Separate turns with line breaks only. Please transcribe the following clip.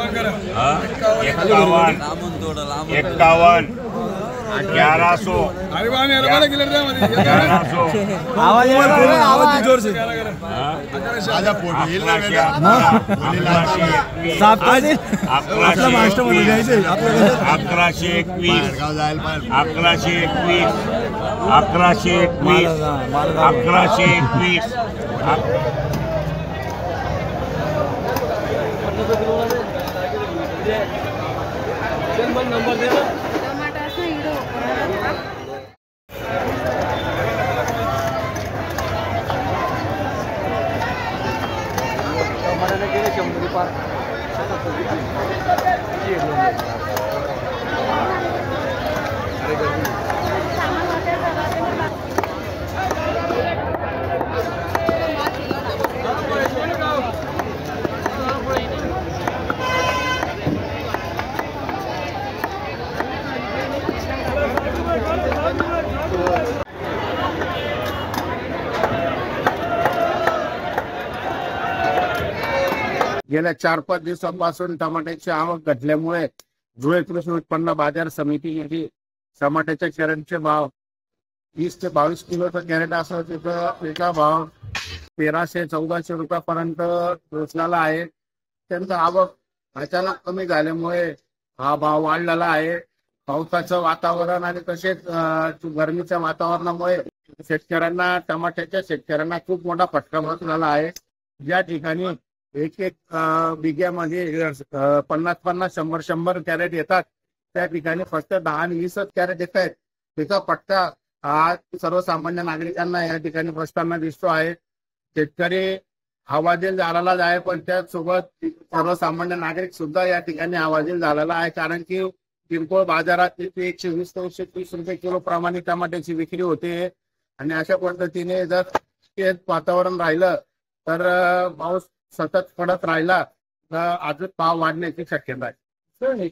हाँ 51 51 1100
आवाज जोर से
अकराशे एकवीस 1121
गेल्या 4-5 दिवसांपासून टमाट्याची आवक घटल्यामुळे धुळे कृषी उत्पन्न बाजार समितीमध्ये टमाट्याच्या कॅरेटचे भाव 20 ते 22 किलोचा कॅरेट असं त्याचा भाव 1300-1400 रुपयापर्यंत पोहोचलेला आहे. त्यांचं आवक अचानक कमी झाल्यामुळे हा भाव वाढलेला आहे. पावसाचं वातावरण आणि तसेच गरमीच्या वातावरणामुळे टमाट्याच्या शेतकऱ्यांना खूप मोठा फटका बसलेला आहे. ज्या ठिकाणी एक बिघ्यामध्ये 50-50 100-100 कॅरेट येतात त्या ठिकाणी फक्त 10 आणि 20 कॅरेट येत आहेत. त्याचा फटका हा सर्वसामान्य नागरिकांना या ठिकाणी बसताना दिसतो आहे. शेतकरी हवालदिल झालेला आहे, पण त्याचसोबत सर्वसामान्य नागरिक सुद्धा या ठिकाणी हवालदिल झालेला आहे. कारण की किरकोळ बाजारात 120 ते 130 रुपये किलो प्रमाणे टमाट्याची विक्री होते आणि अशा पद्धतीने जर वातावरण राहिलं तर पाऊस सतत पडत राहिला तर अजून भाव वाढण्याची शक्यता आहे.